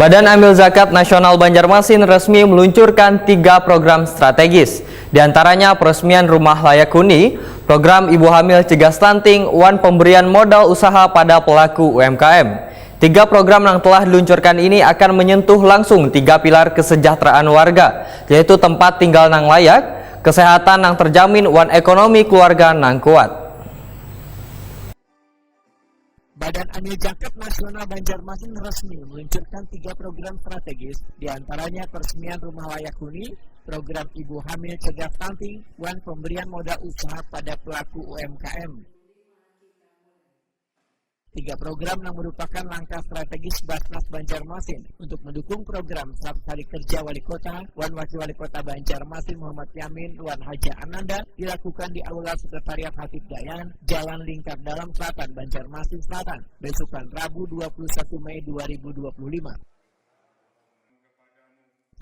Badan Amil Zakat Nasional Banjarmasin resmi meluncurkan 3 program strategis. Di antaranya peresmian rumah layak huni, program ibu hamil cegah stunting, pemberian modal usaha pada pelaku UMKM. 3 program yang telah diluncurkan ini akan menyentuh langsung 3 pilar kesejahteraan warga, yaitu tempat tinggal nang layak, kesehatan nang terjamin, ekonomi keluarga nang kuat. Badan Amil Zakat Nasional Banjarmasin resmi meluncurkan 3 program strategis, diantaranya peresmian rumah layak huni, program ibu hamil cegah stunting, pemberian modal usaha pada pelaku UMKM. 3 program yang merupakan langkah strategis Basnas Banjarmasin untuk mendukung program 100 hari kerja wali kota, Wakil Wali Kota Banjarmasin Muhammad Yamin, Haja Ananda, dilakukan di Aula Sekretariat Hatib Dayan, Jalan Lingkar Dalam Selatan, Banjarmasin Selatan, besokan Rabu 21 Mei 2025.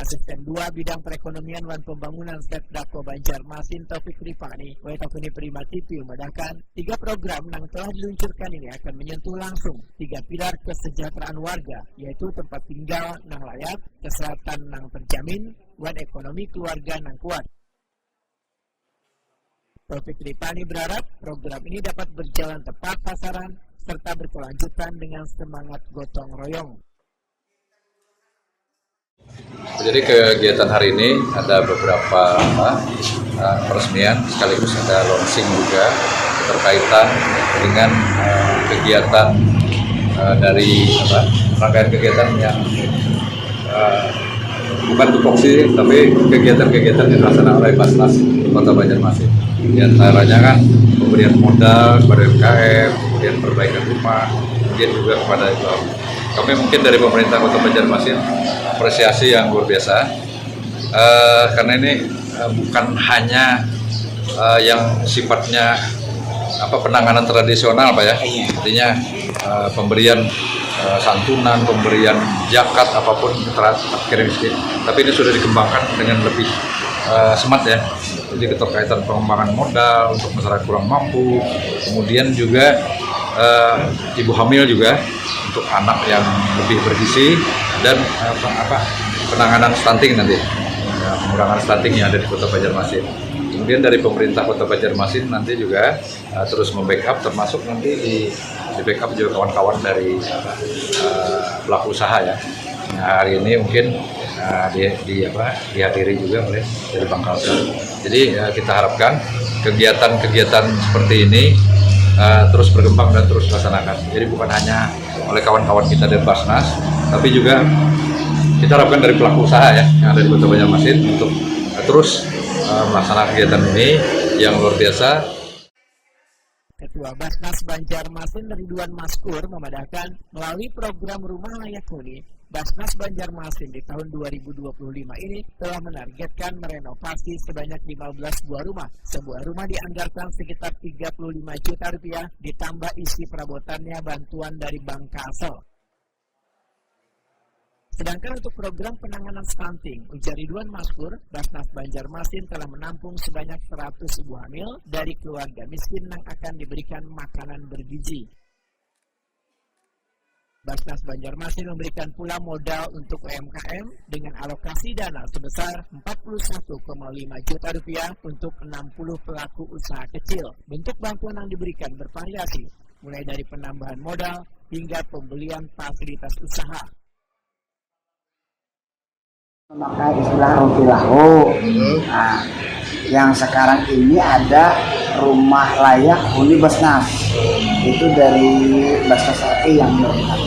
Asisten 2 Bidang Perekonomian dan Pembangunan Setdako Banjarmasin Taufik Rifani, Waitafuni Prima TV memandangkan 3 program yang telah diluncurkan ini akan menyentuh langsung 3 pilar kesejahteraan warga, yaitu tempat tinggal nang layak, kesehatan nang terjamin, ekonomi keluarga nang kuat. Taufik Rifani berharap program ini dapat berjalan tepat sasaran serta berkelanjutan dengan semangat gotong royong. Jadi kegiatan hari ini ada beberapa peresmian, sekaligus ada launching juga berkaitan dengan kegiatan dari rangkaian kegiatan yang bukan tupoksi, tapi kegiatan-kegiatan yang dilaksanakan oleh Basnas Kota Banjarmasin. Di antaranya kan pemberian modal kepada UMKM, kemudian perbaikan rumah, kemudian juga kepada kami mungkin dari pemerintah Kota Banjarmasin apresiasi yang luar biasa karena ini bukan hanya yang sifatnya penanganan tradisional Pak ya, artinya pemberian santunan, pemberian zakat apapun fakir miskin, tapi ini sudah dikembangkan dengan lebih smart ya. Jadi keterkaitan pengembangan modal untuk masyarakat kurang mampu, kemudian juga ibu hamil juga untuk anak yang lebih bergizi, dan penanganan stunting nanti, pengurangan stunting yang ada di Kota Banjarmasin. Kemudian dari pemerintah Kota Banjarmasin nanti juga terus membackup, termasuk nanti di backup juga kawan-kawan dari pelaku usaha ya. Nah, hari ini mungkin dihadiri juga oleh dari Bangkalsel. Jadi kita harapkan kegiatan-kegiatan seperti ini terus berkembang dan terus dilaksanakan. Jadi bukan hanya oleh kawan-kawan kita dari Basnas, tapi juga kita harapkan dari pelaku usaha ya yang ada di Kota Banjarmasin untuk terus melaksanakan kegiatan ini yang luar biasa. Ketua Basnas Banjarmasin Ridwan Maskur memadahkan melalui program Rumah Layak Huni, Basnas Banjarmasin di tahun 2025 ini telah menargetkan merenovasi sebanyak 15 buah rumah. Sebuah rumah dianggarkan sekitar 35 juta rupiah, ditambah isi perabotannya bantuan dari Bank Kalsel. Sedangkan untuk program penanganan stunting, ujar Ridwan Maskur, Basnas Banjarmasin telah menampung sebanyak 100 ibu hamil dari keluarga miskin yang akan diberikan makanan bergizi. Basnas Banjarmasin memberikan pula modal untuk UMKM dengan alokasi dana sebesar 41,5 juta rupiah untuk 60 pelaku usaha kecil. Bentuk bantuan yang diberikan bervariasi, mulai dari penambahan modal hingga pembelian fasilitas usaha. Memakai istilah roti lahu. Nah, yang sekarang ini ada rumah layak huni Basnas, itu dari Basnas RI yang berhak.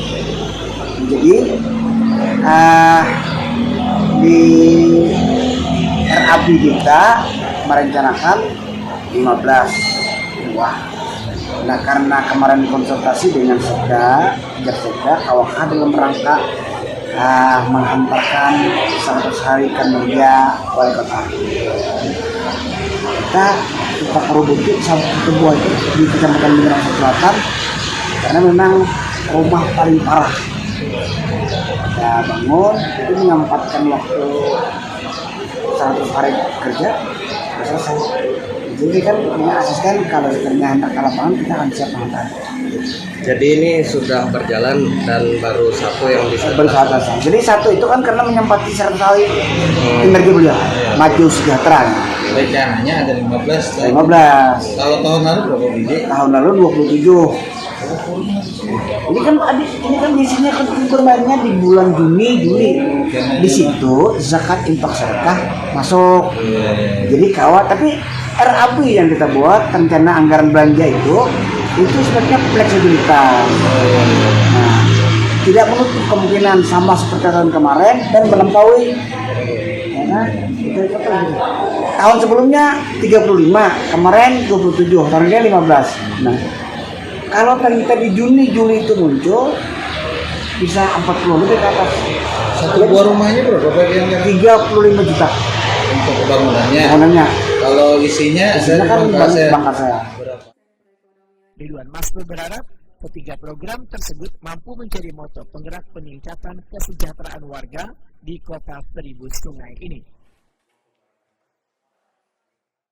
Jadi di RAB kita merencanakan 15 buah. Nah, karena kemarin konsultasi dengan Sekda, KWK dalam rangka menghantarkan 100 hari kinerja wali kota. Kita perlu bukti satu buah itu di Kecamatan Bingrang Selatan, karena memang rumah paling parah. Kita bangun, itu menyempatkan waktu 100 hari kerja, selesai. Jadi kan punya asisten, kalau ternyata ke lapangan kita akan siap mengantar. Jadi ini sudah berjalan dan baru satu yang bisa Bersama-sama. Jadi satu itu kan karena menyempati 100 hari energi beliau maju sejahtera. rencananya ada 15. 15. Kalau tahun lalu berapa biji? Tahun lalu 27. Ini kan ini kan biasanya kan kurbannya di bulan Juni, Juli. Di situ zakat infak sedekah masuk. Jadi kawat, tapi RAB yang kita buat rencana anggaran belanja itu sebenarnya fleksibilitas. Nah, tidak menutup kemungkinan sama seperti tahun kemarin dan melampaui. Ya kan? Tahun sebelumnya 35, kemarin 27, tahun ini 15. Nah, kalau kita di Juni, Juli itu muncul bisa 40 lebih ke atas. Satu buah rumahnya berapa bagian? 35 juta Untuk bangunannya. bangunannya. Kalau isinya Kan bangka saya. Ridwan Maskur berharap ketiga program tersebut mampu menjadi motor penggerak peningkatan kesejahteraan warga di kota Seribu Sungai ini.